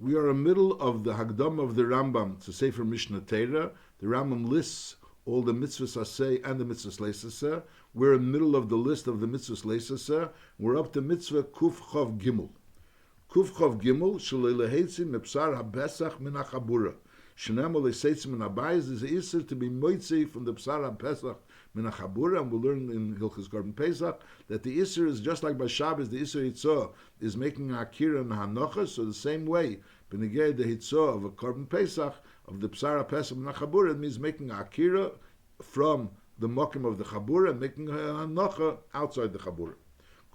We are in the middle of the Hagdam of the Rambam to Sefer Mishnah Torah. The Rambam lists all the mitzvahs Saseh and the mitzvahs Saseh. We're in the middle of the list of the mitzvahs Saseh. We're up to mitzvah Kuf Chav Gimel. Kuf Chav Gimel, Shalelehetzi Mepsar HaPesach Min HaChabura. Shenemo Leseitzi Min HaBayis is Isser to be moitzi from the Psar HaPesach Min HaChabura, and we'll learn in Hilchos Korban Pesach that the Isser is just like by Shabbos, the Isser Hitzah is making a Akira and Hanocha, so the same way, Benegei the Hitzah of a Korban Pesach, of the Psar HaPesach Min HaChabura, it means making a Akira from the Mokim of the Chabura and making a Hanocha outside the Chabura.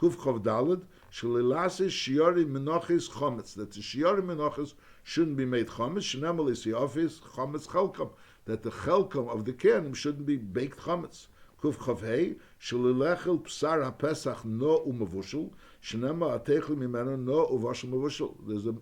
Kuf Chav Daled, Shalilasi Shiori Menochis Chometz, that the Shiori Menochis shouldn't be made Chometz, Shenemel is Yofis Chometz Chelkam, that the Chelkam of the Kenim shouldn't be baked Chometz. Kuf Chav Hei, Shalilechel Psar HaPesach No Umavushel, Shenemel Atechel Mimeno No Uvashel Mavushel.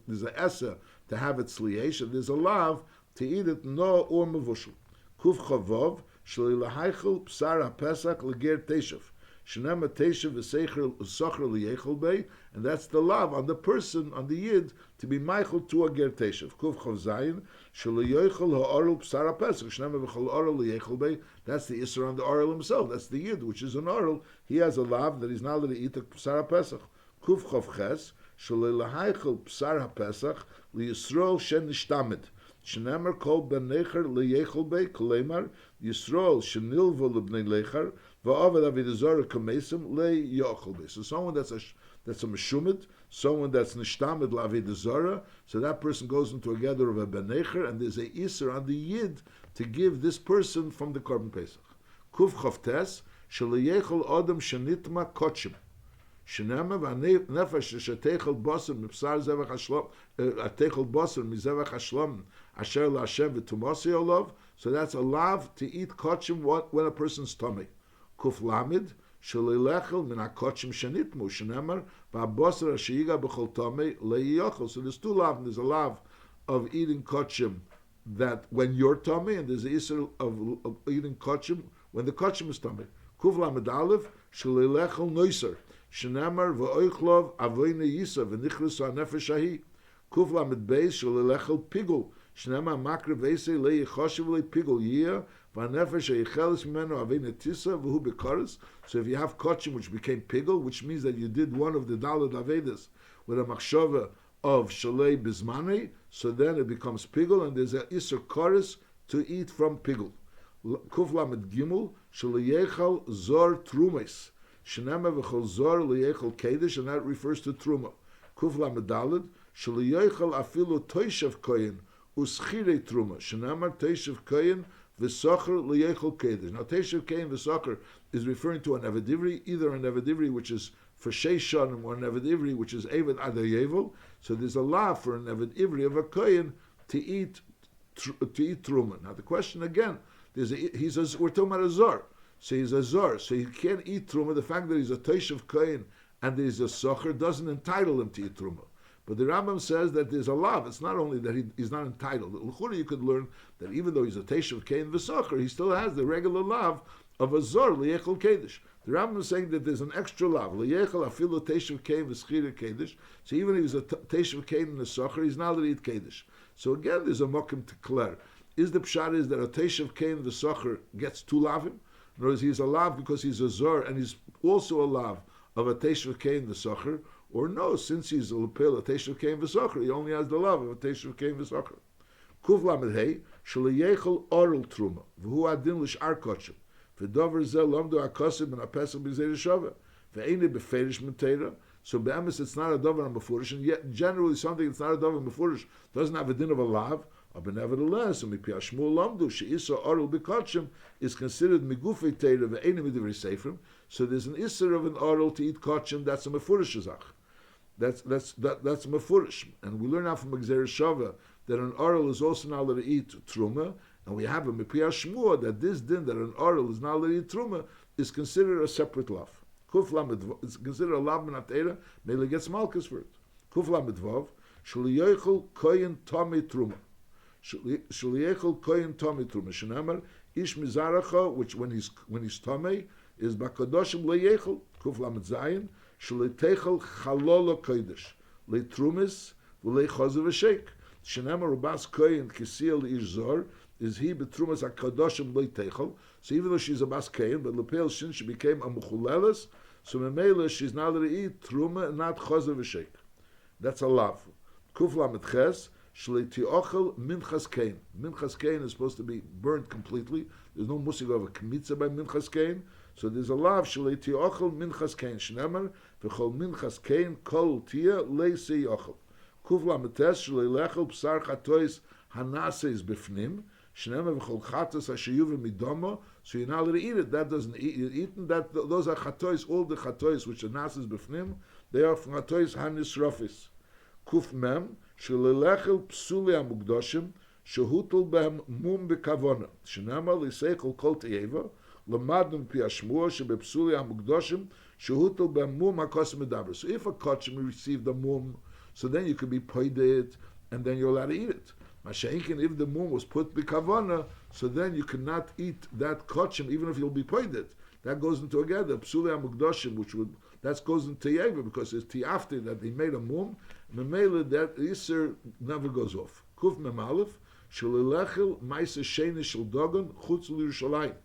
There's a Esa to have it Sliesh, and there's a Lav to eat it No Umavushel. Kuf Chav Vov, Shalilechel Psar HaPesach Leger Teshav. Shenema Teshav v'Seicher Socher liyechol bei, and that's the lav on the person, on the yid, to be meichel to a ger Teshav. Kuf Chav Zayin sheliyochel ha'orel p'sar ha'pesach. Shenema v'chol orel liyechol bei. That's the isser on the orel himself. That's the yid, which is an orel. He has a lav that he's not allowed to eat a p'sar ha'pesach. Kuf Chav Ches shelilahaychel p'sar ha'pesach liyisrol shen nishtamid. Shenemer kol ben necher liyechol bei kolemar Yisrael shenilvo lebnei lecher. So someone that's a meshumid, someone that's nishtamid lavidazara, so that person goes into a gather of a benecher, and there's a iser on the yid to give this person from the Korban Pesach. Kuf chavtes shaliyechol adam shenitma kochim. Shenema v'nefesh shetechel boser mipsar zevach hashlom atechel boser mizevach hashlom asher laHashem v'tumasi olav. So that's a lav to eat kochim when a person's tummy. Kuf Lamid, Shalilechel min hakochim shenitmu, shenemar, v'abosar hashiyiga b'chol tomei le'yochel. So there's two lav, and there's a lav of eating kochim that when you're tummy, and there's the issue of eating kochim when the kochim is tummy. Kuf Lamid Aleph, Shalilechel noiser, shenemar v'oichlov avoyne yisa v'nichlus ha'nefesh hahi. Kuf Lamid Beis, Shalilechel pigul, shenemar makre v'esei le'yichoshev le'pigul yiyah, so if you have kochim which became pigul, which means that you did one of the dalad avedas with a machshava of shalei bismane, so then it becomes pigul, and there's a iser koris to eat from pigul. Kuf lamed gimel shaliyechal zor trumes shenema v'chol zor liyechal kedesh, and that refers to truma. Kuf lamed dalad shaliyechal afilu toishav koyin uschire truma shenema toishav koyin v'socher liyechol kedesh. Now, Teshav Kain v'socher is referring to an evedivri, either an evedivri which is for sheishan or an evedivri which is eved adayevel. So there's a law for an evedivri of a kohen to eat truma. Now the question again, we're talking about a zor, so he's a zor, so he can't eat truma. The fact that he's a Teshav Kain and that he's a socher doesn't entitle him to eat truma. But the Rambam says that there's a lav. It's not only that he's not entitled. L'chura, you could learn that even though he's a Teshav Kain v'socher, he still has the regular lav of a zor liyechol kedesh. The Rambam is saying that there's an extra lav liyechol afilu Teshav Kain v'schira kedesh. So even if he's a Teshav Kain and a socher, he's not allowed to eat kedesh. So again, there's a mokim to clear. Is the pshat is that a Teshav Kain v'socher gets two lavim? In other words, he's a lav because he's a zor, and he's also a lav of a Teshav Kain v'socher. Or no, since he's a lepel, a Teshav Kain v'socher, he only has the love of a Teshav Kain v'socher. Kuf lamed hei, shaliyechel orel truma, v'hu adin l'sh'ar kochim, v'dover zeh lomdo akosim and apesach b'zeh shava, v'eine beferish mentera. So be'emes it's not a dover on befurish, and yet generally something that's not a dover on befurish doesn't have a din of a lav, but nevertheless, and mipi hashmul lomdo, she'isa orel b'kochim is considered migufei teira v'eine midivri seifrim. So there's an isser of an orel to eat kochim, that's a mefurish zach. That's mefurish, and we learn out from Gzeir Shava that an oral is also not allowed to eat truma, and we have a mipiyah shmua that this din that an oral is not allowed to eat truma is considered a separate lav. Kuf lamed it's considered a lav minatera. Mele gets malchus for it. Kuf lamed vav shliyochel koyin tomi truma. Shliyochel koyin tomi truma. Shenamar ish mizaracha, which when he's tomi is bakadoshim leyechel. Kuf lamed zayin. Shalitechel chalolo kodesh, letrumis v'lei chazav v'sheik. Shenema Rubas Koyin Kisiel Ish is he betrumas hakadoshim loy techel. So even though she's a bas Koyin, but lepel since she became a mechuleles, so memela she's not allowed to eat truma and not chazav v'sheik. That's a lav. Kuf lamet ches shlei tiochel minchas kain. Minchas kain is supposed to be burnt completely. There's no musig of a kmitza by minchas kain. So there's a lav shlei tiochel minchas kain. Shnemer v'chol minchas kain kol tia leisi yochel. Kuf lamet ches shlei lechel psar chatois hanases bifnim. Shnemer v'chol chatos hashiyuv midoma. So you're not allowed to eat it. That doesn't eaten. That those are chatois. All the chatois which are nases bifnim, they are from chatois hanisrofis. Kuf mem shelelechel psuli amugdoshim shehutul behem mum bekavona shenama liseichel kol teiva lemadnu pi hashmua shebepsuli amugdoshim shehutul behem mum hakos medaber. So if a kachim received the mum, so then you could be poided and then you're allowed to eat it. Masha'inkin, if the mum was put bekavona, so then you cannot eat that kachim even if you'll be poided. That goes into together psuli amugdoshim, which would that goes into Yeva because it's after that they made a mum. Memela that Isser never goes off. Kuf mem aleph shelelechel ma'aser sheni shel dogon chutz l'Yerushalayim.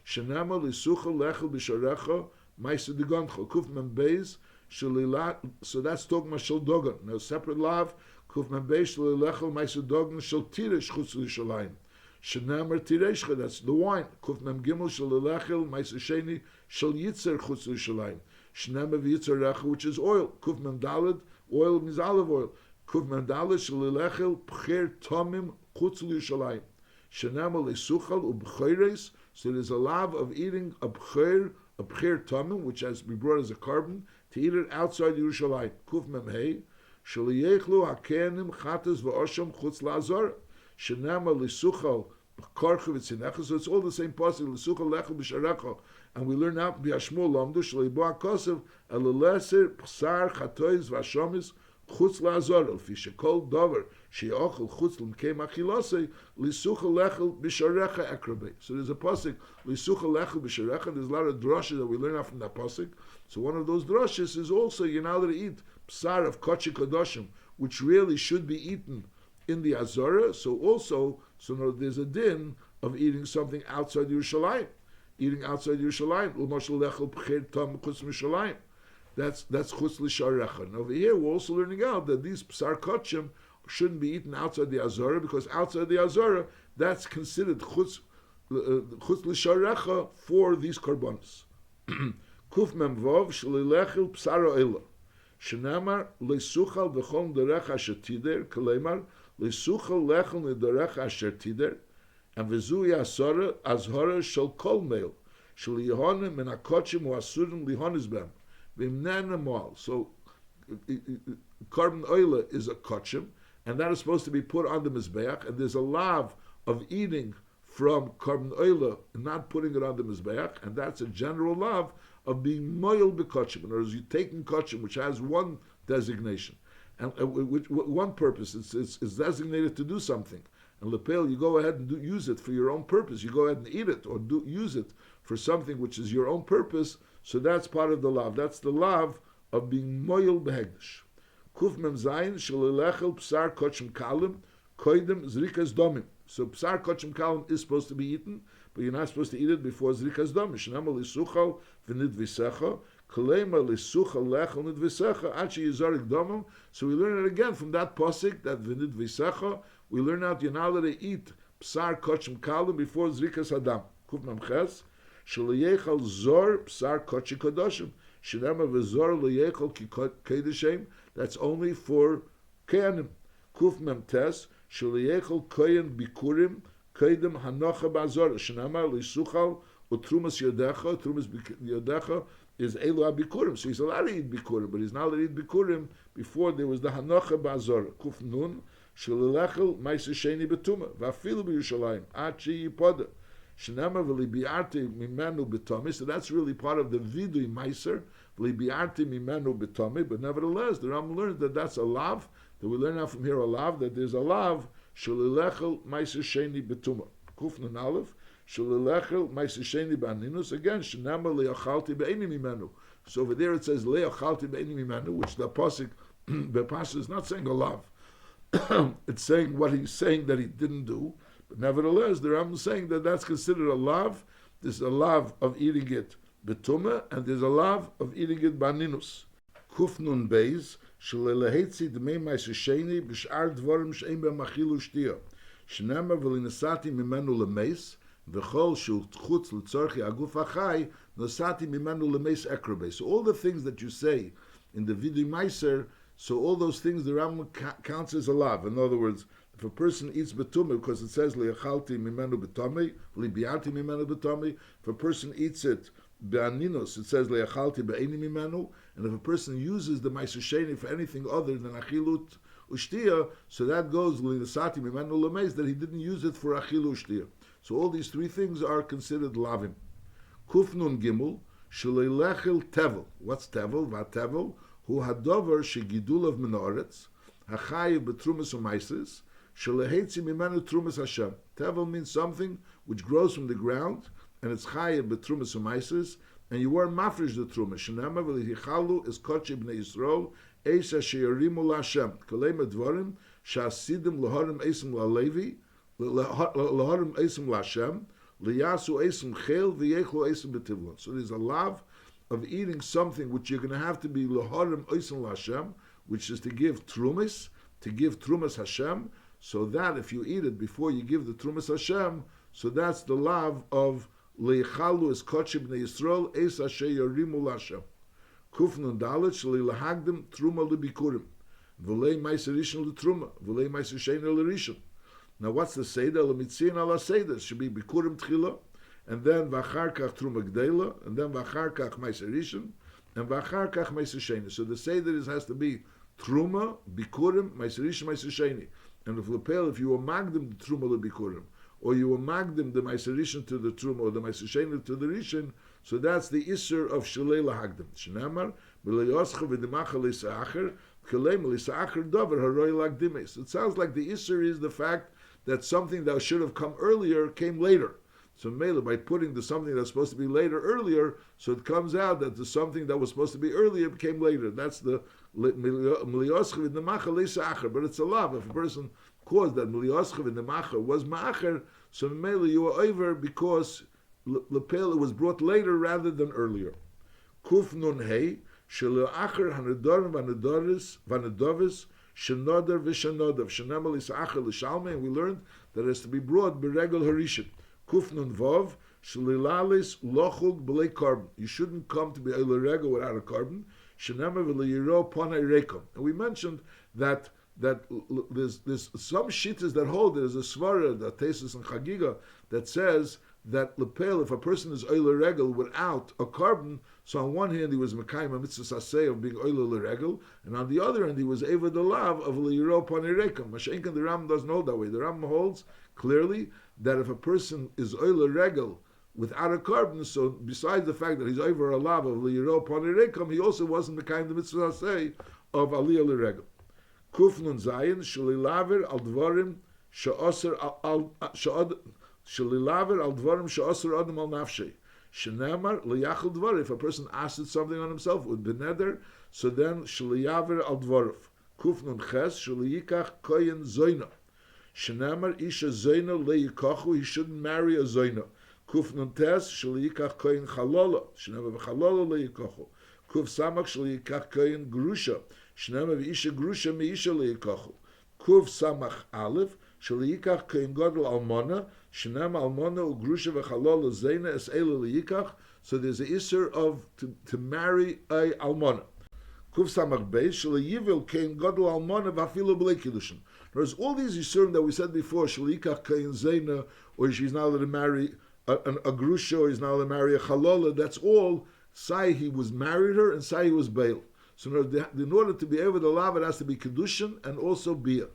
Shenama lisuchel lechel b'sharecha ma'aser degoncho. Kuf mem beis shelelach. So that's talking about shel dogon. Now separate lav. Kuf mem beis shelelechel ma'aser dogon shel tiresh chutz l'Yerushalayim. Shenamar tireshcha. That's the wine. Kuf mem gimel shelelechel ma'aser sheni shel yitzer chutz l'Yerushalayim. Shnema v'yitzarecha, which is oil. Kuf mem daled, oil means olive oil. Kuf mem daled shelilechel pcher tomim chutz l'Yerushalayim. Shenema lesuchal ubcheres. So there's a lav of eating a pcher tomim, which has to be brought as a carbon, to eat it outside Yerushalayim. Kuf mem hey sheliyechlu hakenim chatas v'osham chutz la'azor. Shenema lesuchal karchu v'tzinecha. So it's all the same pasuk. Lesuchal lechel b'sharecha. And we learn out b'yashmul lamdu shleibo hakosev eleleser psar chatois v'ashomis chutz la'azor el fi shekol dover she'ochel chutz l'mkei machilosei lisuchel lechel b'sharecha ekrabei. So there's a pasuk lisuchel lechel b'sharecha. There's a lot of drashes that we learn out from that pasuk. So one of those drashes is also you're not allowed to eat psar of kochi kodoshim, which really should be eaten in the Azorah. So also, no, there's a din of eating something outside Yerushalayim. Eating outside Yerushalayim, that's chutz l'sharecha. And over here, we're also learning out that these psar kochim shouldn't be eaten outside the Azorah, because outside the Azorah, that's considered chutz l'sharecha for these korbanos. Kuf mem vov shlilechel psar oila. Shenamar lesuchal v'chol derech asher tider, kaleimar lesuchal lechel nederech asher tider. And v'zui azhara shel kol meil shel yihonim min hakochim u'asurim lihonis bem v'imnena moal. So carbon oil is a kochim, and that is supposed to be put on the mizbeach. And there's a lav of eating from carbon oil and not putting it on the mizbeach, and that's a general lav of being moil b'kochim. In other words, you're taking kochim, which has one designation and which one purpose. It's designated to do something. And lepel, you go ahead and use it for your own purpose. You go ahead and eat it or use it for something which is your own purpose. So that's part of the lav. That's the lav of being moyel behegdish. Kuf mem zayin shelelechel psar kochim kalim koidem zrikas domim. So psar kochim kalim is supposed to be eaten, but you're not supposed to eat it before zrikas domim. Shnama lisuchal v'nid v'secha kalema lisuchal lechel nid v'secha achi yizarik domim. So we learn it again from that pasuk that v'nid v'secha. We learn out you're not allowed to eat psar kochim kalim before zrikas adam. Kuf mem ches sheliyechal zor psar kochi kodoshim. Shenema v'zor liyechal ki kedushem. That's only for kehanim. Kuf mem tes sheliyechal kohen bikurim kedem hanocha ba'zor. Shenema lisuchal utrumas yodecha. Trumas yodecha is elu abikurim. So he's allowed to eat bikurim, but he's not allowed to eat bikurim before there was the hanocha ba'zor. Kuf nun shelilechel ma'aser sheni betuma va'afilu b'Yerushalayim achi yipoda. Shenema v'libiarti mimenu b'tomei. So that's really part of the vidui meiser. V'libiarti mimenu b'tomei. But nevertheless, the Rambam learns that that's a lav. That we learn out from here a lav. That there's a lav. Shelilechel meiser sheni b'tuma. Kuf nun aleph. Shelilechel meiser sheni b'aninus. Again, shenema le'achalti b'eini mimenu. So over there it says le'achalti b'eini mimenu, which the pasuk is not saying a lav. it's saying what he's saying that he didn't do, but nevertheless, the Rambam is saying that that's considered a lav. There's a lav of eating it betumah, and there's a lav of eating it baninus. Kufnun beis shelelehetzi dmei ma'aseh b'shar dvarim she'ein b'hem achilu shtia. Shnema v'linesati mimenu lemeis v'chol shul chutz l'tzorchi aguf achai nosati mimenu lemeis ekrobe. So all the things that you say in the Vidui Meiser, so all those things the Rambam counts as a lav. In other words, if a person eats betumah, because it says li'achalti mimenu betumah, li'biati mimenu betumah, if a person eats it be'aninos, it says li'achalti be'eni mimenu, and if a person uses the ma'aseh sheni for anything other than achilut ushtia, so that goes li'nesati mimenu lemeis, that he didn't use it for achilu ushtia. So all these three things are considered lavim. Kufnun gimel sheleilechil tevel. What's tevel? Vatevel hu hadover shegidul of menoretz hachayiv betrumas umaises shelehetzi mimenu trumas Hashem. Tevel means something which grows from the ground and it's chayiv betrumas umaises, and you weren't mafresh the truma. Shenema v'lihichalu is kodesh bnei Yisrael eis asheyarimu laHashem kolei medvorim shasidim laharim esim lalevi laharim esim laHashem liyasu esim chel v'yechlu esim betivlon. So there's a lav of eating something which you're going to have to be laharim esim laHashem, which is to give trumas Hashem, so that if you eat it before you give the trumas Hashem, so that's the lav of Leichalu is kodesh bnei Yisrael eis asher yarimu laHashem. Kufnun dalet sheli lahagdim truma lebikurim v'lei ma'aser rishon letruma v'lei ma'aser sheni lerishon. Now what's the seder? Lemitzion ala seder should be bikurim tchila, and then v'achar kach truma gdeila, and then v'achar kach ma'aser rishon, and v'achar kach ma'aser sheni. So the seder has to be truma, bikurim, ma'aser rishon, ma'aser sheni. And if you were magdim the truma lebikurim, or you were magdim the ma'aser rishon to the truma, or the ma'aser sheni to the rishon, so that's the isser of shalei lahagdim. Shnamar v'lo yoscha v'demacha l'isa'acher k'leim l'isa'acher dover haroi lagdimes. It sounds like the isser is the fact that something that should have come earlier came later. So Mela, by putting the something that's supposed to be later earlier, so it comes out that the something that was supposed to be earlier became later. That's the miliyoscha v'demacha l'isa'acher. But it's a lav. If a person caused that miliyoscha v'demacha was ma'acher, so Mela you are over because lepel was brought later rather than earlier. Kuf nun hey sheleacher hanedorim vanedovis shenodar v'shenodav shenamal isacher l'shalme, and we learned that it has to be brought beregel harishin. Kuf nun vov shelilalis lochug b'lei carbon. You shouldn't come to be a regel without a carbon. Shenama v'leyiro panay rekom. And we mentioned that there's some shittas that hold, there's a svara, the Tesis and Chagiga, that says that lepel, if a person is oile regel without a carbon, so on one hand he was mekayim a mitzvah saseh of being oile regel, and on the other hand he was eva the lav of liyiro panirekim. Mashenkan, the Ram doesn't hold that way. The Ram holds clearly that if a person is oile regel without a carbon, so besides the fact that he's over a lav of liyiro panirekim, he also wasn't mekayim the mitzvah saseh of aliyah regel. Kufnun zayin shalilaver al dvarim she'oser al shalilaver al dvarim she'oser adam al nafshei. Shenamar liyachal dvar. If a person asked something on himself with beneder, so then shaliyaver al dvarov. Kufnun ches shaliyikach koyin zoyna. Shenamar isha zoyna leyikachu. He shouldn't marry a zoyna. Kufnun tes shaliyikach koyin chalola. Shenamar v'chalola leyikachu. Kuf samach shaliyikach koyin grusha. Shnema v'isha grusha meisha leyikachu. Kuv samach aleph shaliyikach koyin gadol almona. Shnema almona ugrusha v'chalol zayna es eila leyikach. So there's an isser of to marry a almona. Kuv samach beis shaliyivil koyin gadol almona v'afilu b'lei kiddushin. There's all these issurim that we said before. Shaliyikach koyin zayna, or she's now allowed to marry a grusha, or he's now allowed to marry a chalola. That's all. Say he was married her, and say he was bail. So in order to be able to allow it, has to be kedushin and also bia.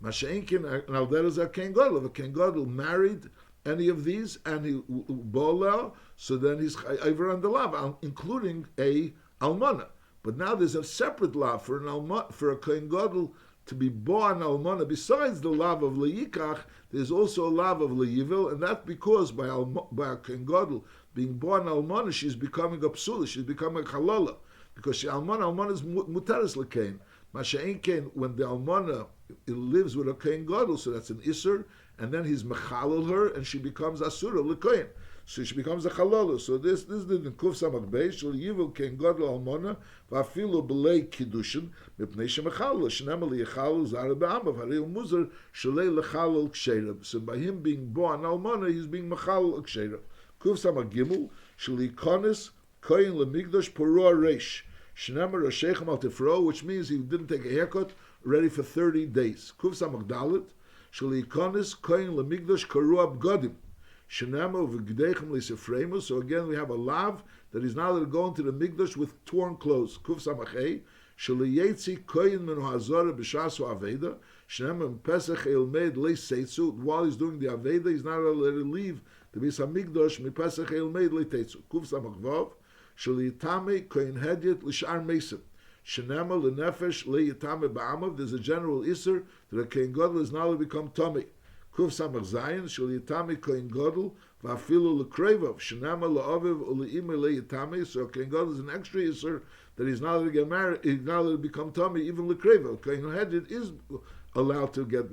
Masha'inkin and alderes are ken gadol. If a ken gadol married any of these and he bolel, so then he's over on the lav, including a almana. But now there's a separate lav for a ken gadol to be born almana. Besides the lav of leyikach, there's also a lav of leyivil, and that's because by a ken gadol being born almana, she's becoming a psula, she's becoming a chalola. Because almana is muteres l'kein, Masha'en Kain, when the almana lives with a Kohen Gadol, so that's an Isser, and then he's mechalal her, and she becomes Asura, L'Kohen. So she becomes a Chalalu. So this is the Kuf Samak Beis, Shal Yivul Kohen Gadol Almana, V'afilu B'lei Kiddushin, Mipnei Shemechalal, Shenema Li'Yechalal Zara B'Amav, Harei Muzar, Shalei L'Chalal Ksheira. So by him being born Almana, he's being Mechalal Ksheira. Kuf Samak Gimel, Shal Yikonis, Kohen L'Migdosh Porua Reish. Shenema Roshechem Al Tifro, which means he didn't take a haircut, ready for 30 days. Kuf Samak Dalet, Shal Yikonis, Kohen L'Migdosh Korua B'Godim. Shenema v'gdeichem le'sefreimus. So again, we have a lav that he's not allowed to go into the mikdash with torn clothes. Kuf samachei sheliyetzi koyin menu hazara b'shasu aveda. Shenema pesach elmeid le'seitzu. While he's doing the aveda, he's not allowed to leave the bisa mikdash mipesach elmeid le'teitzu. Kuf samachvav sheliyitame koyin hedyet l'shar mesim. Shenema l'nefesh le'yitame ba'amav. There's a general isser that a kohen gadol is not allowed to become tummy. Kuf Samach Zayin Shel Yitami Kohen Gadol V'afilu L'Krevav Shenama La'aviv U'Le'imei Le'Yitami. So Kohen Gadol is an extra Yisur that he's not allowed to get married, he's not allowed to become Tommy, even L'Krevav. Kohen Hedjit is allowed to get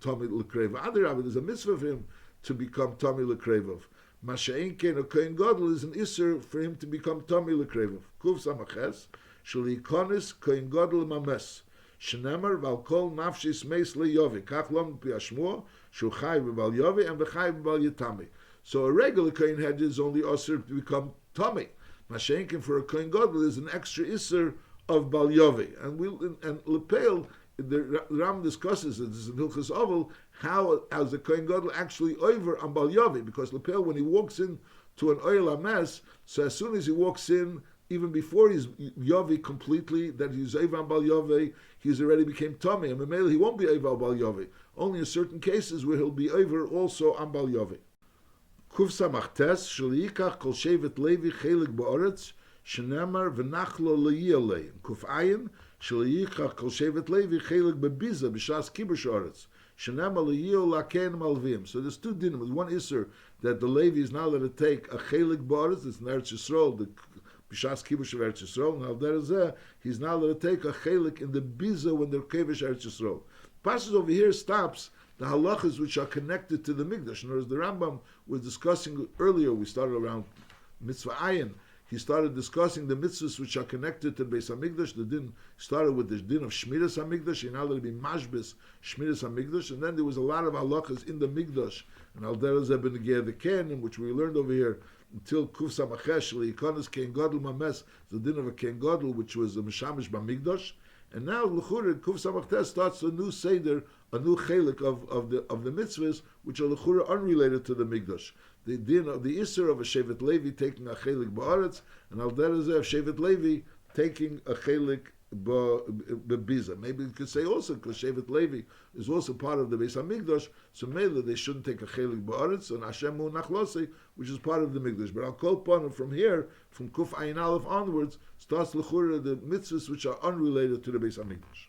Tommy L'Krevav. Adarabah, there's a mitzvah for him to become Tommy L'Krevav. Masha'en Ken, a Kohen Gadol is an Yisur for him to become Tommy L'Krevav. Kuf Samach Ches Shel Yikonis Kohen Gadol Mames. Shenemar Valkol Nafshis Meis LeYovi. Kach Lom Piashmua Shu Chai V'Bal Yovi and V'Chai V'Bal Yitami. So a regular Kohen Hedge is only Osir to become Tommy. Mashenkin for a Kohen Gadol is an extra Isser of Bal Yovi. And Lepel, the Ram discusses it, this is in Hilchas Oval, how as the Kohen Gadol actually over on Bal Yovi, because Lepel, when he walks in to an Oil Ames, so as soon as he walks in, even before he's Yovi completely, that he's Eivan Bal Yovi, he's already became Tommy. And Mamela, he won't be Eivan Bal Yovi. Only in certain cases where he'll be over also on Bal Yovi. Kuf Samach Tes, Shaliyikach Kol Shevet Levi Chelik Ba'aretz, Shenemar V'nachlo Le'yalei. Kuf Ayin, Shaliyikach Kol Shevet Levi Chelik Bebiza B'shas Kibush Aretz. Shenemar Le'yal Laken Malvim. So there's two dinim. One Isser that the Levi is not allowed to take a Chelik Ba'aretz, it's in Eretz Yisrael, the B'shas Kibush of Eretz Yisrael. Now there is he's not allowed to take a chelik in the biza when they're kevish Eretz Yisrael. Passes over here stops the halachas which are connected to the mikdash. In other words, the Rambam was discussing earlier. We started around mitzvah ayin. He started discussing the mitzvahs which are connected to the Beis Hamikdash. The din started with the din of Shmiras Hamikdash. You're not allowed to be mashbis Shmiras Hamikdash. And then there was a lot of halachas in the mikdash. And al derezeh ben Ger the Ken, which we learned over here until Kuf Samachesh Leikonis Ken Gadol Mames, the din of a Ken Gadol, which was a Meshamish Bamikdash. And now L'chura Kuf Samachtes starts a new seder, a new chelik of the mitzvahs, which are L'chura unrelated to the Mikdash. The din of the Isser of a Shevet Levi taking a chelik ba'aretz, and al derezeh of Shevet Levi taking a chelik b'biza. Maybe you could say also because Shevet Levi is also part of the Beis Hamikdash, so maybe they shouldn't take a chelik ba'aretz and Hashem mu nachlosei, which is part of the Mikdash. But I'll call upon from here, from Kuf Ayin Aleph onwards, starts l'chura the mitzvahs which are unrelated to the Beis Hamikdash.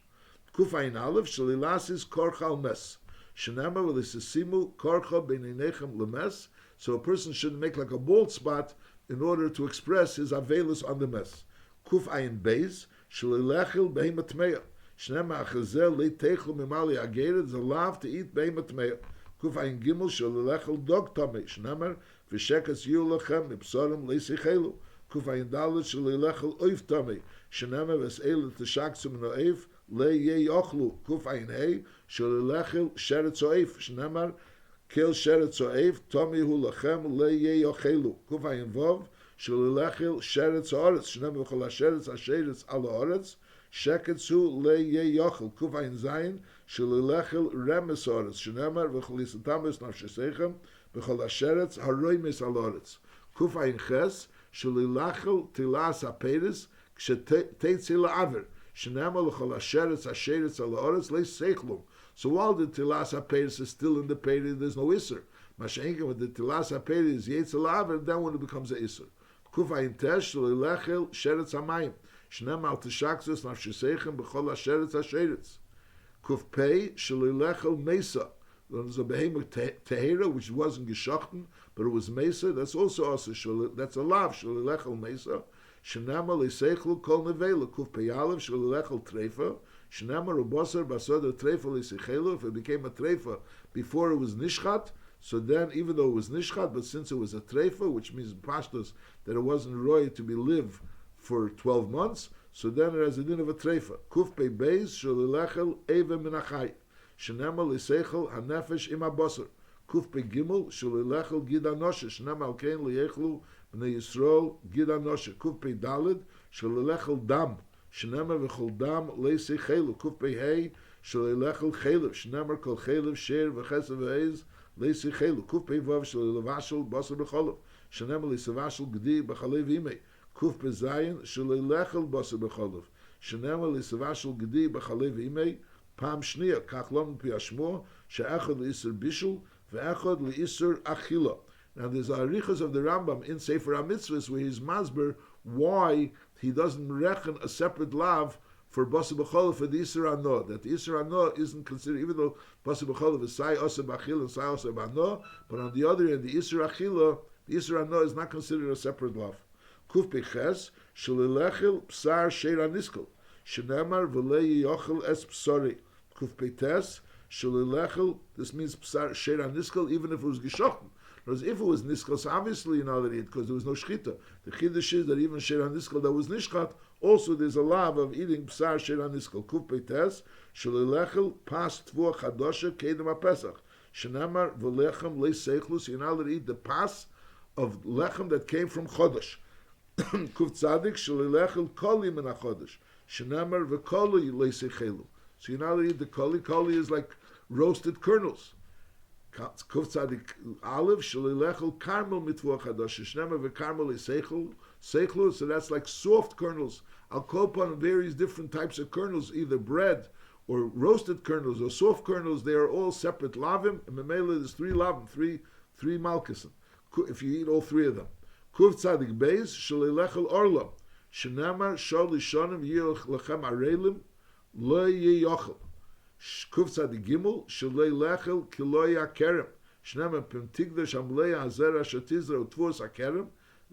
Kuf Ayin Aleph shalilasis korcha mes shenema v'lisesimu korcha b'neinechem lemes. So a person should make like a bald spot in order to express his avelus on the mes. Kuf Ayin Beis shalilechil behemat meya shnema achazel leitechel mimali ageret is allowed to eat behemat meya. Kuf Ayin Gimel shalilechil dog tamei shnemer v'shekas yulachem mipsorim leisichelu. Kuf Ayin Dalet shalilechil oif tamei shnema v'seilet t'shaksum no'eif le'yei yochlu. Kuf Ayin Hey shalilechil sheretz oif shnemer Kel sheretz o'ev, tomi hu lachem le'yei yochelu. Kuf Ayin Vov, shalilechil sheretz ha'aretz, shnem v'chol ha'sheretz ha'sheretz al ha'aretz, sheketz hu le'yei yochel. Kuf Ayin Zayin, shalilechil remes ha'aretz, shnemar v'chol yisatamis nafshesechem, v'chol ha'sheretz ha'roimes al ha'aretz. Kuf Ayin Ches, shalilechil tilas ha'peres, ksheteitzi la'aver, shnemar v'chol ha'sheretz ha'sheretz al ha'aretz le'sechlum. So while the Tilas HaPeres is still in the Peri, there's no Isser. Mashenka, when the Tilas HaPeres is Yetzel Aver, then when it becomes an Isser. Kuf Ayin Tesh, Lelechel, Sheretz HaMayim. Shnem Al Teshaksus, Nafshesechem, B'chol HaSheretz HaSheretz. Kuf Pei, Shalilechel Mesa. There's a Behemoth Tehera, which wasn't Geschochten, but it was Mesa. That's also that's a Lav, Shalilechel Mesa. Shenama Leisechlu Kol Nevela. Kuf Pei Alev, Shalilechel Treifa. Shenamar ubasar basar treifa l'isichelu. If it became a treifa before it was nishchat, so then even though it was nishchat, but since it was a treifa, which means pashtus that it wasn't roy to be live for 12 months, so then it has a din of a treifa. Kuf pei beis shalilechel eva minachai. Shenamar l'iseichel hanefesh im abasar. Kuf pei gimel shalilechel gid anoshe. Shenamar alkein liyechlu b'nei Yisrael gid anoshe. Kuf pei dalid shalilechel dam. Shenamar v'chol dam leiseichelu. Kuf pei hei shalilechel chelev. Shenamar kol chelev sher v'chesav v'eiz leiseichelu. Kuf pei vav shalilevashel basar b'cholav. Shenamar leisevashel gdi b'chalev imei. Kuf pei zayin shalilechel basar b'cholav. Shenamar leisevashel gdi b'chalev imei. Pam shniya kach lom pi ashmo she'echad le'isur bishul ve'echad le'isur achila. Now there's arichas of the Rambam in Sefer HaMitzvahs where he's masber why he doesn't reckon a separate lav for Basa B'cholav for the Isur Ano. That the Isur Ano isn't considered, even though Basa B'cholav is Sai Asa B'achila and Sai Asa B'ano, but on the other end, the Isur Achila, the Isur Ano is not considered a separate lav. Kuf Peches, Shalilechel Psar Sheira Niskel, Shenemar V'lei Yochel Es Psari. Kuf Petes, Shalilechel, this means Psar Sheira Niskel, even if it was Geshochten. Whereas if it was Niskel, so obviously you know that because there was no Shchita. The Chiddush is that even Sheira Niskel that was Nishchat, also there's a lav of eating Psar Sheira Niskel. Kuf Petes, Shalilechel Pas Tvua Chadosha Kedem HaPesach. Shenamar V'lechem Le'seichlu, so you're not allowed to eat the pas of lechem that came from Chodesh. Kuf Tzadik Shalilechel Koli Min HaChodesh. Shenamar V'koli Le'seichelu. So you're not allowed to eat the koli. Koli is like roasted kernels. Kuf Tzadik Aleph Shalilechel Karmel Mitvua Chadosh. Shnema v'Karmel Seichlu. So that's like soft kernels. I'll call upon various different types of kernels, either bread or roasted kernels or soft kernels. They are all separate lavim. And Memela there's 3 lavim, three malkusim. If you eat all 3 of them. Kuf Tzadik Beis Shalilechel Orlam. Shenamar Shol Lishonim Yilch Lechem Arelim Lo Yeyochel. Kuf Tzadik Gimel Shalei Lechel Kiloya Kerem. Shnema Pimtigda Shamlei Azera Shatizra Utvos Akerem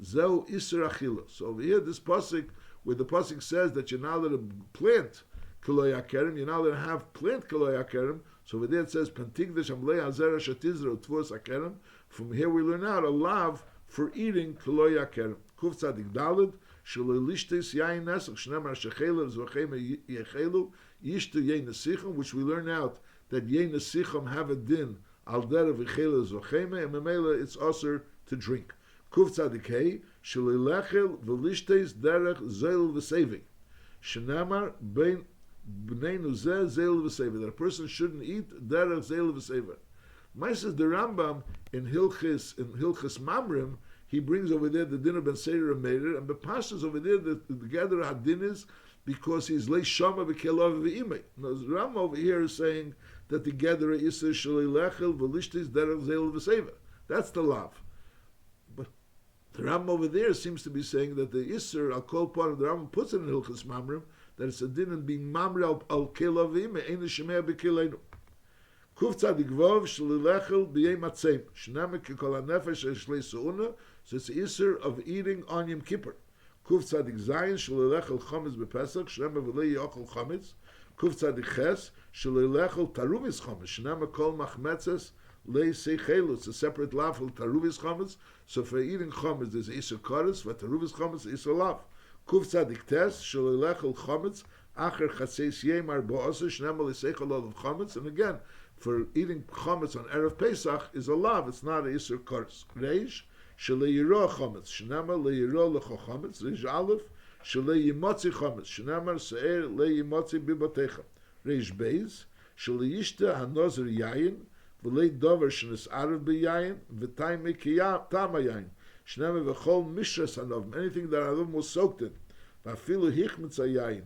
Zeu Isur Achila. So over here, this pasuk where the pasuk says that you're not allowed to plant Kiloya Kerem, you're not allowed to have plant Kiloya Kerem. So over there it says Pimtigda Shamlei Azera Shatizra Utvos Akerem. From here we learn out a lav for eating Kiloya Kerem. Kuf Tzadik Dalid Shalei Lishtes Yain Nesach Shnemar Shechelev Zvachem Yechelu Yishtu Yein Nesichim, which we learn out that Yein Nesichim have a din al der v'chela zocheme, and memela it's also to drink. Kuf Tzadik Hei Shalilechel v'lishtes derech zeil v'sevi. Shenamar bein b'nei nuzeh zeil v'sevi. That a person shouldn't eat derech zeil v'sevi. Maises the Rambam in Hilchis Mamrim, he brings over there the din of Ben Seder and Meir, and the pastors over there the gather hadin is because he's lei shama v'kelav v'imei. Now the Rambam over here is saying that the gather is shalilechel v'lishtis derech zeil v'seva. That's the lav. But the Rambam over there seems to be saying that the Isser al kol part of the Rambam puts it in Hilchis Mamrim that it's a din in being mamre al kelav v'imei ein shemei b'keleinu. Kuf Tzadik Vav Shalilechel b'yei matzeim shname kekol hanefesh eshlei su'una. So it's the Isser of eating on Yom Kippur. Kuf Tzadik Zayin Shalilechel Chometz b'Pesach Shnema v'lei yochel Chometz. Kuf Tzadik Ches Shalilechel Taruvis Chometz Shnema kol machmetzes lei seichelu. It's a separate lav for Taruvis Chometz. So for eating Chometz there's Isser Koris. For Taruvis Chometz Isser lav. Kuf Tzadik Tes Shalilechel Chometz Acher Chatzeis Yemar Bo'oser Shnema l'seichel olav Chometz. And again, for eating Chometz on Erev Pesach is a lav. It's not a Isser Koris. Reish Shalei Yiro Chometz, Shnamar Le'yiro Lecho Chometz, Reish Aleph, Shalei Yimotzi Chometz, Shnamar Se'er Le'yimotzi Bibotecha, Reish Beis, Shalei Yishta HaNozer Yayin, V'lei Dover Shnes Arav B'Yayin, V'tay Mekiyam Tama Yayin, Shnamar V'chol Mishras Hanov, anything that Adam was soaked in, V'afilu Hichmetz HaYayin,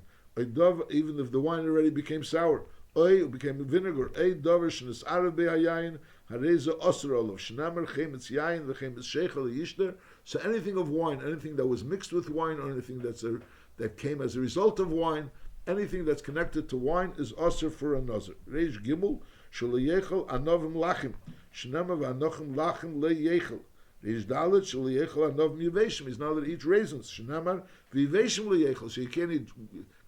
even if the wine already became sour, Oy became vinegar, Dover Shnes Arav B'Yayin, Hareza Osir Olav, Shnamer Chemetz Yayin, V'chemetz Sheichel Yishter. So anything of wine, anything that was mixed with wine, or anything that came as a result of wine, anything that's connected to wine is Osir for a Nazir. Reish Gimel, Shaliyechel Anovim Lachim, Shnamer V'anochim Lachim Le'yechel. Reish Dalet, Shaliyechel Anovim Yiveshim. He's now that eat raisins. Shnamer V'yiveshim Le'yechel. So you can't eat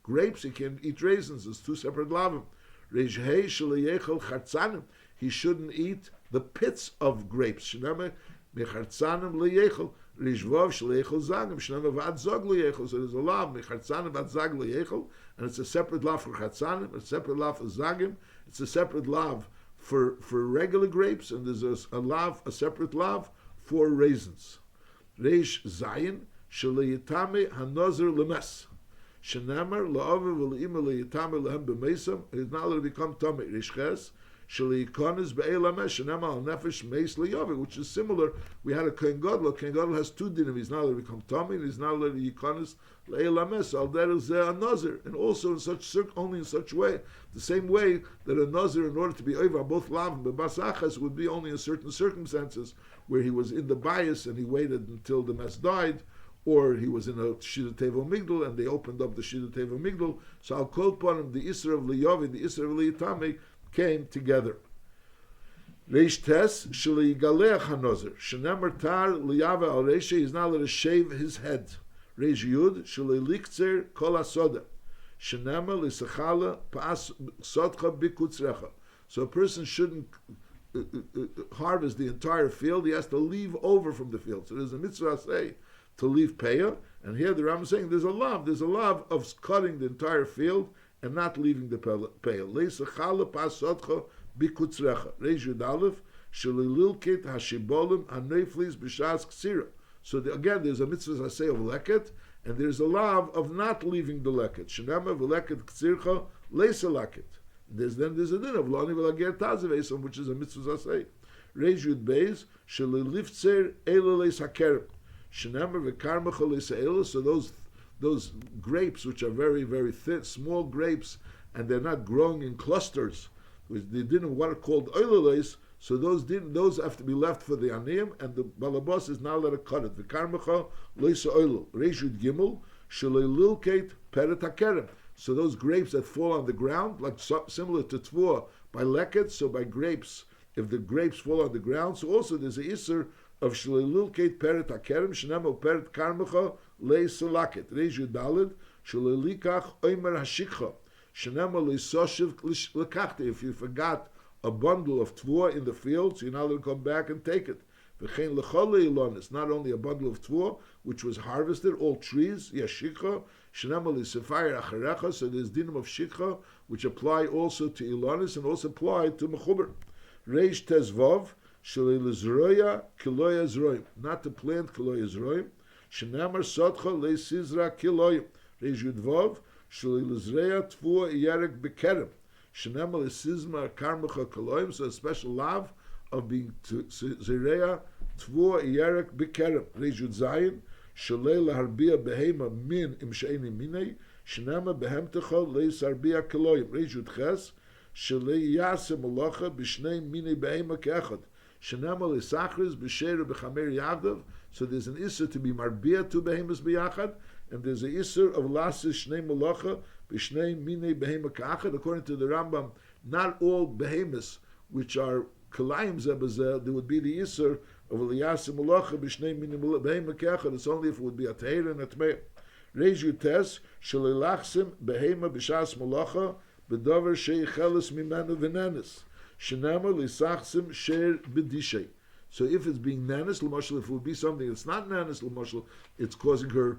grapes, he can't eat raisins. It's two separate lavim. Reish Hey Shaliyechel Chartzanim. He shouldn't eat the pits of grapes. Shnema Mechartzanim Liyechel. Reish Vav Shaliyechel Zagim. Shnema Vad Zog Liyechel. So there's a lav Mechartzanim Vad Zag Liyechel, and it's a separate lav for Chartzanim, a separate lav for Zagim. It's a separate lav for regular grapes, and there's a separate lav for raisins. Reish Zayin Shaliyitame Hanozer Lemes. Shenemar la'aviv v'le'ima le'yitame lehem b'meisam. He's not allowed to become tamei. Rishches shele'yikonis be'elamesh. Shenemar al nefesh meis le'yaviv, which is similar. We had a kohen gadol. Kohen gadol has two dinim. He's not allowed to become tamei, and he's not allowed to yikonis le'elamesh. Al derech zeh a nazir, and also in such only in such way, the same way that a nazir, in order to be over both lav and b'basachas, would be only in certain circumstances where he was in the bias and he waited until the mess died, or he was in a Shida Teva Migdal and they opened up the Shida Teva Migdal. So I'll call upon him, the Isra of Liyavi, the Isra of Liyitame came together. Reish Tes, Shali Galeach HaNozer, Shenemar Tar Liyava Al Reisha, he's not allowed to shave his head. Reish Yud, Shali Liktzer Kol HaSoda, Shenemar Lisachala Pas Sodcha Bikutzrecha. So a person shouldn't harvest the entire field, he has to leave over from the field. So there's a mitzvah say, to leave payah, and here the Ram is saying there's a lav of cutting the entire field and not leaving the payah. Leisachala pasotcha bikutzrecha. Reish Yud Aleph shelililkit hashibolim haneflis b'shas ksira. So again, there's a mitzvah say of leket, and there's a lav of not leaving the leket. Shenema v'leket ktsircha leisalakit. There's a din of lani v'lager tazevesom, which is a mitzvah say. Reish Yud Beis sheliliftzer eleleis hakerem. So those grapes, which are very, very thin, small grapes, and they're not growing in clusters, which they didn't what are called oileles, so those have to be left for the aniyim, and the balabas is now let it cut it. V'karmecha leisa oilel. Reishud gimel shelelilkeit peret hakerem. So those grapes that fall on the ground, like similar to tvua by leket, so by grapes, if the grapes fall on the ground, so also there's a isser of shlelilkeit peret hakerem shenema peret karmecha leisalaket. Reish Yud Daled shlelikach oimer hashikcha shenema leisoshiv lekachta. If you forgot a bundle of tvua in the field, so you're not allowed to come back and take it. V'chein lechol leilonis, not only a bundle of tvua which was harvested, all trees yashikcha shenema leisefayir acharecha. So there's dinim of shikcha which apply also to ilonis and also apply to mechuber. Reish Tezvav Shalilizroya Kiloya Zroim, not to plant Kiloya Zroim. Shenamar Sotcha Le Sizra Kiloyim. Reish Yud Vav Shalilizreya Tvua Yerek Bekerem. Shenamar Le Sizma Karmecha Kiloyim. So a special lav of being Zireya Tvua Yerek Bekerem. Reish Yud Zayin Shalei Laharbia Behema Min Im Sheini Minei. Shenamar Behemtecha Le Sarbia Kiloyim. Reish Yud Ches Shalei Yasem Malacha B'Shnei Minei Behema Keechad. Shenamal isachris b'sheru b'chamer yavdav. So there's an isser to be marbia to behemoths b'yachad, and there's an isser of lasis shnei malacha b'shnei minei behema ka'achad. According to the Rambam, not all behemoths which are kalayim zebazeh, there would be the isser of liyasim malacha b'shnei minei behema ka'achad. It's only if it would be a teir and a tmeir. Reish Yutes shelilachsim behema b'shas malacha b'davar sheichelis mimenu v'nenis. Shenama lisachsim sher b'dishay. So if it's being nanis l'mashal, if it would be something that's not nanis l'mashal, it's causing her,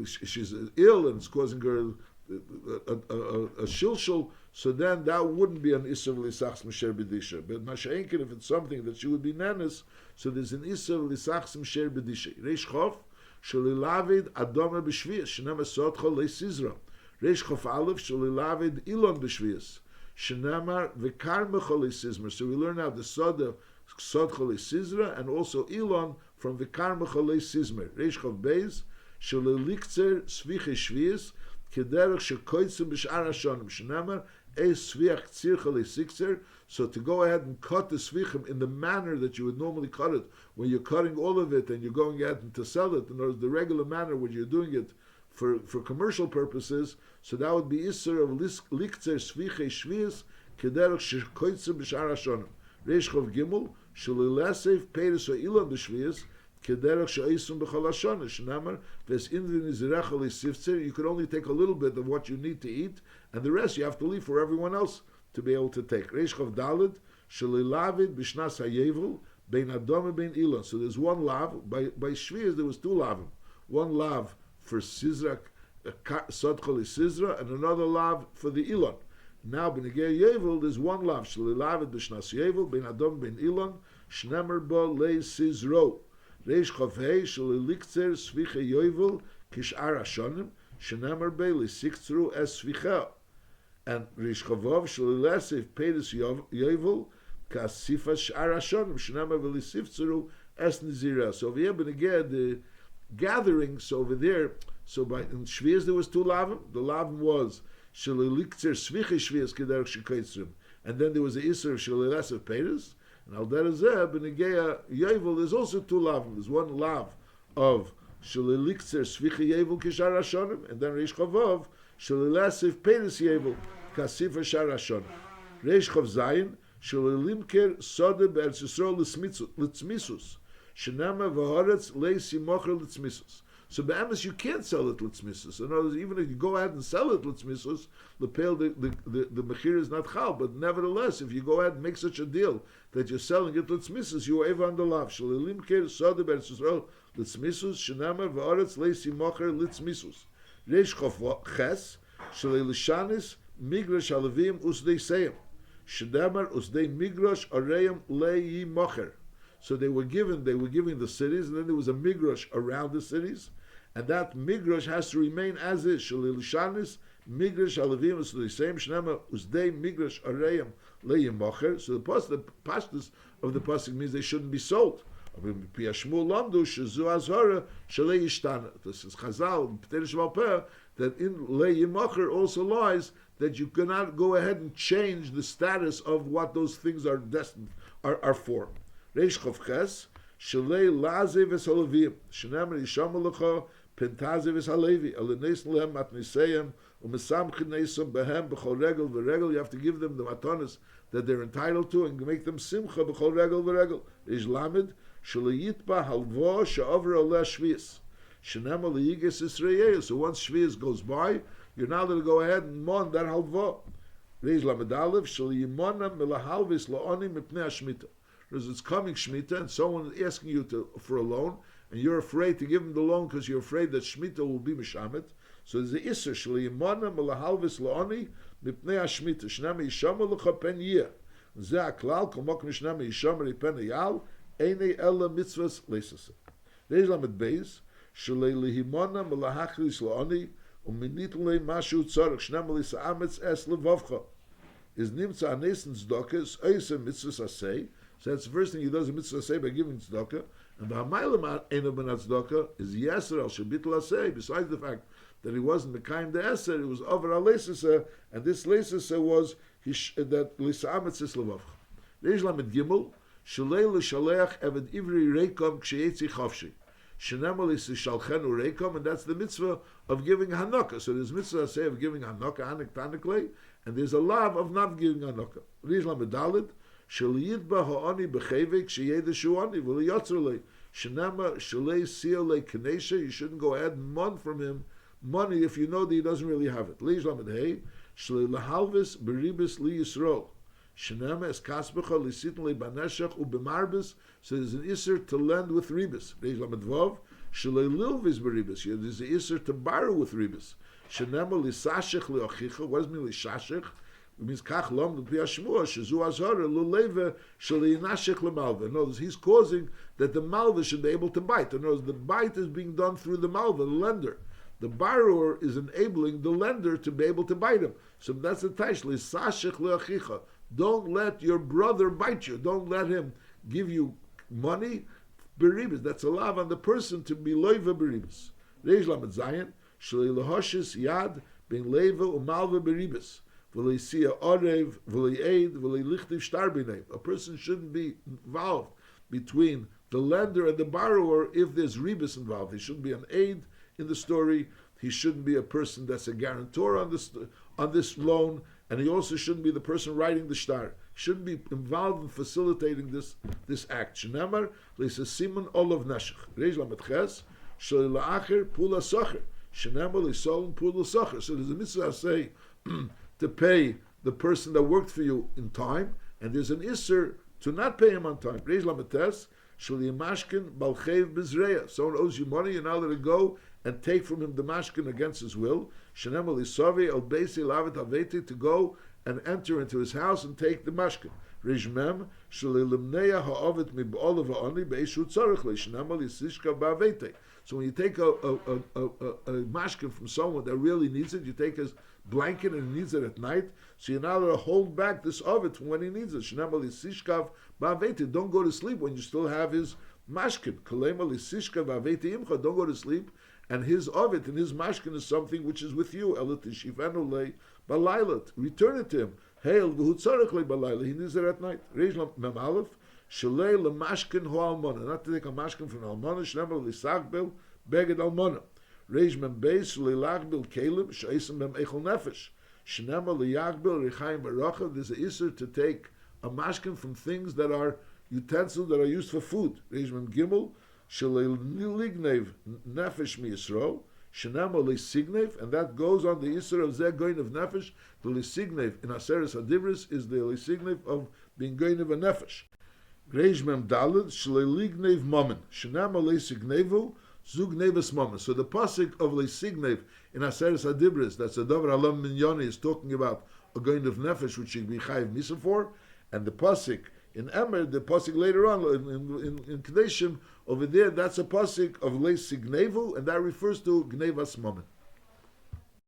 she's ill and it's causing her a shilshul, so then that wouldn't be an isser l'sachsim sher b'dishay. But masha'enkin, if it's something that she would be nanis, so there's an isser l'sachsim sher b'dishay. Reish Chof shalilavid adoma b'shviyas. Shenama sotcha le'sizra. Reish Chof Aleph shalilavid ilon b'shviyas. Shenamar v'karmecha le'sizra. So we learn now the soda sodcha le'sizra and also ilon from v'karmecha le'sizra. Reish Chof Beis shalilikzer sviche shviyas kederach shekoitzim b'shar hashonim. Shenamar eis sviach tzircha le'sikzer. So to go ahead and cut the svichim in the manner that you would normally cut it, when you're cutting all of it and you're going ahead and to sell it, in other words, the regular manner when you're doing it for commercial purposes, so that would be Isser of Liktzer Sviche Shvias Kederach Shekoitzim B'Shar Hashonim. Reish Chof Gimel Shalilesef Peiris or Ilan B'Shvias Kederach she'isum b'chol hashana. Shnamar ves indin izrecha le'siftzir. You could only take a little bit of what you need to eat, and the rest you have to leave for everyone else to be able to take. Reish Chav Daled shelilavid b'shnas hayevel bein adom and bein ilan. So there's one lav. By Shvias there was two lavim. One lav for Sizrak, Sodchol Sizra, and another lav for the Ilon. Now, B'negei Yevel, there's one lav, Shalilavet B'shnas Yevel, Ben Adom Ben Ilon, Shnemer Bo Le Sizro, Reish Chavei, Shalilikzer Sviche Yevel, Kishar Hashonim, Shnemer Be Le Sikzru Es Svicha, and Reish Chavov, Shalilesif Pedis Yevel, Kasifa Shar Hashonim, Shnemer Be Le Sikzru Es Nizira. So over here, B'negei, the gatherings over there, so by in Shvias there was two lavim. The lavim was Shalilikzer Sviche Shvias Kederach Shekaitzrim, and then there was the Isser of Shalilas of Peiris, and Al Derazeh B'Negeya Yevel. There's also two lavim. There's one lav of Shalilikzer Sviche Yevel Kishar Hashonim, and then Reish Chavov Shalilas of Peiris Yevel Kasifa Shar Hashonim. Reish Chav Zayin Shalilimker Sode Be'Eretz Yisrael Litzmisus. Shenama v'horetz leisi mocher litzmisus. So be'emes you can't sell it litzmisus. In other words, even if you go ahead and sell it litzmisus, the mechir is not chal. But nevertheless, if you go ahead and make such a deal that you're selling it litzmisus, you are ever on the lav. Shalilim ker sode be'eretz Yisrael litzmisus. Shenama v'horetz leisi mocher litzmisus. Reish ches shalilishanis migrash alavim usdei seim. Shedamar usdei migrash areim le'i mocher. So they were giving the cities, and then there was a migrash around the cities, and that migrash has to remain as is. Shalil shanis migrash alavim is the same. Shnema usdei migrash arayim leiyim mocher. So the pashtus of the pasuk means they shouldn't be sold. This is Chazal that in leiyim mocher also lies that you cannot go ahead and change the status of what those things are destined are for. Reish Chav Ches, Shalei Laze v'Salavim, Shenemer Yisham Lecha, Pentaze v'Salevi, Alenes Lehem Matniseyem, Umesamchin Neisam Behem B'chol Regel v'Regel. You have to give them the matanas that they're entitled to and make them simcha B'chol Regel v'Regel. Reish Lamed, Shalei Yitba Halvo She'over Oleh Shvius, Shenemer Leyiges Yisrael. So once Shvius goes by, you're now going to go ahead and mon that Halvo. Reish Lamed Aleph, Shalei Yimona Melahalvis La'oni Mipnei HaShmita. Because it's coming Shemitah, and someone is asking you for a loan, and you're afraid to give him the loan because you're afraid that Shemitah will be Mishamet. So there's the Isser, Shaliyimana Malahalvis La'oni, Mipnei HaShemitah, Shnama Yishama L'cha Pen Yeh. Zeh HaKlal, Komok Mishnama Yishama Ripen Eyal, Einei Ela Mitzvahs Leisase. Reish Lamed Beis, Shaliyimana Malahachlis La'oni, Uminit Lei Mashu Tzorach, Shnama Lisa Ametz Es Levavcha. Is Nimtza Anesin Tzedakah, is Oisem Mitzvahs Aseh. So that's the first thing he does in mitzvah say by giving tzedakah. And the hamaylam eno ben tzedakah is yeser al shebitul aseh. Besides the fact that he wasn't the kind of eser, it was over al leisese, and this leisese was that lisa'ametz is levavcha. Reish Lamed Gimel shalei l'shaleach eved ivri reikom k'sheyetzi chavshi. Shenemar l'sishalchenu reikom, and that's the mitzvah of giving hanukah. So there's mitzvah say of giving hanukah anik tanikle, and there's a lav of not giving hanukah. Reish Lamed Daled. Shaliyidba ha'ani b'chevek sheyeda shu'ani v'liyatzerle shenama shalei siyole kanesha. You shouldn't go ahead and mon from him money if you know that he doesn't really have it. Leish lamed hey shalei lahalvis beribis li yisro shenama es kasbecha lisitin le baneshach u'b'marbis. So there's an isser to lend with ribis. Leish lamed vav shalei lilvis beribis. There's an isser to borrow with ribis. Shenama lisashech le'ochicha. What does it mean lisashech? It means kach lom l'pi hashmua shezu azhara l'leva shaleinashech lemalva. In other words, he's causing that the malva should be able to bite. In other words, the bite is being done through the malva, the lender. The borrower is enabling the lender to be able to bite him. So that's the taish l'sashech le'achicha. Don't let your brother bite you. Don't let him give you money. Beribis. That's a lav on the person to be loiva beribis. Reish lamed zayin shalei lahoshes yad ben leva umalva beribis. A person shouldn't be involved between the lender and the borrower if there's rebus involved. He shouldn't be an aid in the story. He shouldn't be a person that's a guarantor on this loan, and he also shouldn't be the person writing the shtar. shouldn't be involved in facilitating this act. Shenamar leisa simon olav neshach. Reish lamet ches shel la'acher pula socher. Shenamar leisolin pula socher. So there's a mitzvah say to pay the person that worked for you in time, and there's an isser to not pay him on time. Reish lamet ches shel yimashkin balchev bizreya. Someone owes you money, you're now let it go and take from him the mashkin against his will. Shenamar leisavi el beisi lavet aveti, to go and enter into his house and take the mashkin. Rishmem shelilimneya ha'ovet mib'olav ha'oni be'eshut tzarich le'shenamar lisishka ba'avete. So when you take a mashkin from someone that really needs it, you take his blanket and he needs it at night, so you're now to hold back this ovet from when he needs it. Shenamar lisishka ba'avete. Don't go to sleep when you still have his mashkin. Kalema lisishka ba'avete imcha. Don't go to sleep. And his ovet and his mashkin is something which is with you. Elatishivanu le balaylat. Return it to him. Hail v'hutzarech le balayla. He needs it at night. Reish mem aleph. Shalei lemashkin ho almona. Not to take a mashkin from almona. Shnemer lisachbel beged almona. Reish mem beis lilachbel kelim sheisem mem echol nefesh. Shnemer liyachbel rechaim baracha. There's an isser to take a mashkin from things that are utensils that are used for food. Reish mem gimel. Lignev nefesh mi Yisrael, shenamo lisignev, and that goes on the Yisrael of zeh goyin of nefesh. The lisignev in Aseres Hadibris is the lisignev of being goyin of a nefesh. Reish mem daled shleilignev mammon, shenamo lisignevu zugneves mammon. So the pasuk of lisignev in Aseres Hadibris, that's a davar alam minyoni, is talking about a goyin of nefesh which should be chayiv misa for, and the pasuk in Emer, the pasuk later on in Kedeshim over there, that's a pasuk of Le Signevu, and that refers to Gnevas Mammon.